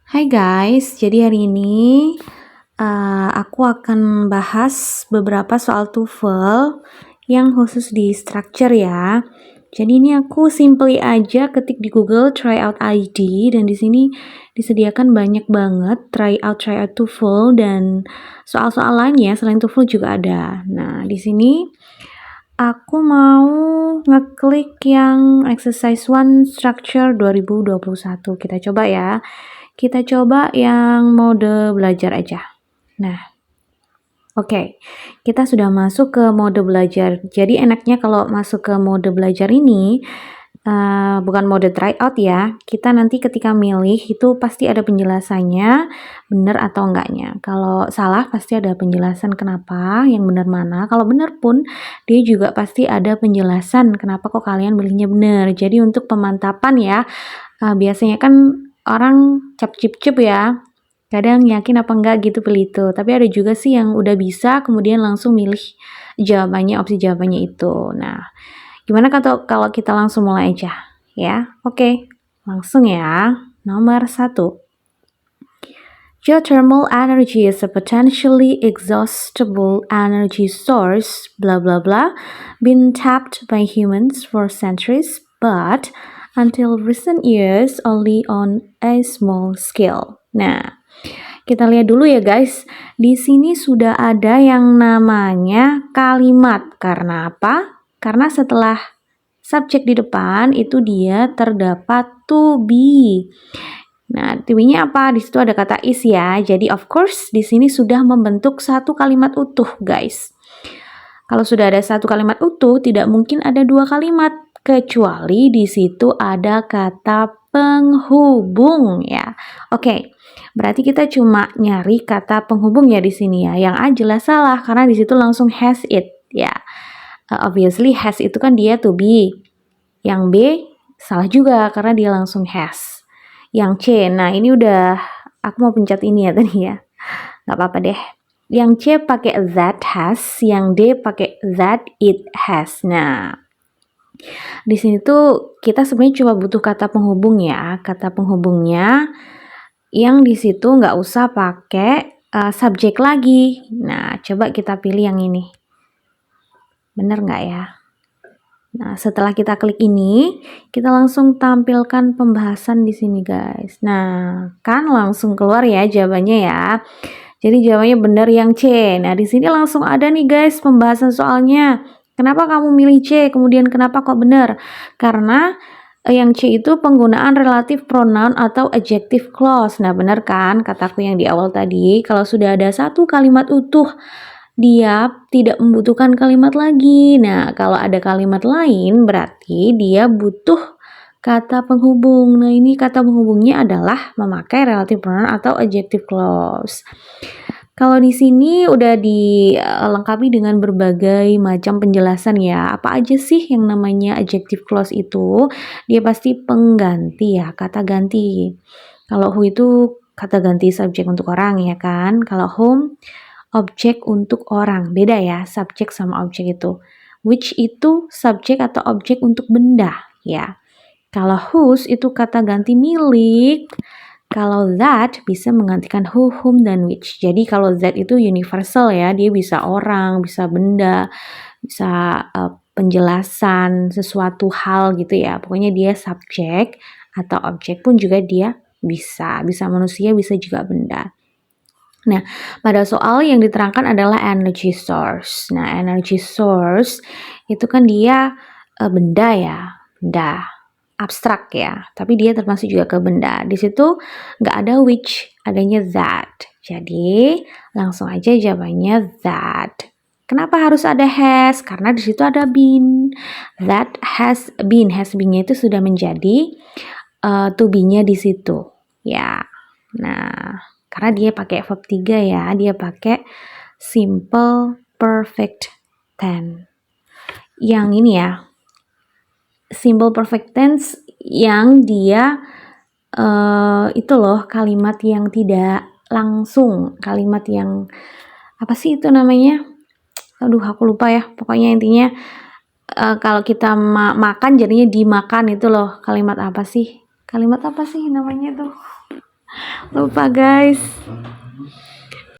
Hai guys, jadi hari ini aku akan bahas beberapa soal TOEFL yang khusus di structure ya. Jadi ini aku simply aja ketik di Google tryout ID dan di sini disediakan banyak banget tryout TOEFL dan soal-soal lainnya selain TOEFL juga ada. Nah, di sini aku mau ngeklik yang exercise 1 structure 2021. Kita coba ya. Kita coba yang mode belajar aja. Nah, oke. Kita sudah masuk ke mode belajar. Jadi enaknya kalau masuk ke mode belajar ini, bukan mode tryout ya. Kita nanti ketika milih itu pasti ada penjelasannya, benar atau enggaknya. Kalau salah pasti ada penjelasan kenapa, yang benar mana. Kalau benar pun, dia juga pasti ada penjelasan kenapa kok kalian milihnya benar. Jadi untuk pemantapan ya, biasanya kan orang cap-cip-cip ya, kadang yakin apa enggak gitu pilih itu, tapi ada juga sih yang udah bisa kemudian langsung milih jawabannya, opsi jawabannya itu. Nah, gimana kalau kita langsung mulai aja ya? Oke, langsung ya. Nomor 1, geothermal energy is a potentially exhaustible energy source blah blah blah been tapped by humans for centuries but until recent years only on a small scale. Nah, kita lihat dulu ya guys. Di sini sudah ada yang namanya kalimat. Karena apa? Karena setelah subjek di depan itu dia terdapat to be. Nah, to be-nya apa? Di situ ada kata is ya. Jadi of course di sini sudah membentuk satu kalimat utuh, guys. Kalau sudah ada satu kalimat utuh, tidak mungkin ada dua kalimat kecuali di situ ada kata penghubung ya. Oke. Berarti kita cuma nyari kata penghubung ya di sini ya. Yang A jelas salah karena di situ langsung has it ya. Obviously has itu kan dia to be. Yang B salah juga karena dia langsung has. Yang C, nah ini udah aku mau pencet ini ya tadi ya. Gak apa-apa deh. Yang C pakai that has, yang D pakai that it has. Nah, di sini tuh kita sebenarnya cuma butuh kata penghubung ya. Kata penghubungnya yang di situ nggak usah pakai subjek lagi. Nah, coba kita pilih yang ini. Bener nggak ya? Nah, setelah kita klik ini, kita langsung tampilkan pembahasan di sini, guys. Nah, kan langsung keluar ya jawabannya ya. Jadi jawabannya benar yang C. Nah, di sini langsung ada nih, guys, pembahasan soalnya. Kenapa kamu milih C? Kemudian kenapa kok benar? Karena yang C itu penggunaan relative pronoun atau adjective clause. Nah, benar kan kataku yang di awal tadi, kalau sudah ada satu kalimat utuh, dia tidak membutuhkan kalimat lagi. Nah, kalau ada kalimat lain berarti dia butuh kata penghubung. Nah, ini kata penghubungnya adalah memakai relative pronoun atau adjective clause. Kalau di sini udah dilengkapi dengan berbagai macam penjelasan ya. Apa aja sih yang namanya adjective clause itu? Dia pasti pengganti ya, kata ganti. Kalau who itu kata ganti subjek untuk orang ya kan. Kalau whom objek untuk orang. Beda ya, subjek sama objek itu. Which itu subjek atau objek untuk benda ya. Kalau whose itu kata ganti milik. Kalau that bisa menggantikan who, whom, dan which. Jadi kalau that itu universal ya, dia bisa orang, bisa benda, bisa penjelasan sesuatu hal gitu ya. Pokoknya dia subjek atau objek pun juga dia bisa manusia, bisa juga benda. Nah, pada soal yang diterangkan adalah energy source. Nah, energy source itu kan dia benda ya, benda abstrak ya, tapi dia termasuk juga ke benda. Di situ nggak ada which, adanya that. Jadi langsung aja jawabannya that. Kenapa harus ada has? Karena di situ ada been. That has been. Has been-nya itu sudah menjadi to be-nya di situ. Ya. Nah, karena dia pakai verb 3 ya, dia pakai simple perfect tense. Yang ini ya, simple perfect tense yang dia itu loh kalimat yang tidak langsung, kalimat yang apa sih itu namanya? Aduh, aku lupa ya. Pokoknya intinya kalau kita makan jadinya dimakan itu loh. Kalimat apa sih? Kalimat apa sih namanya tuh? Lupa guys.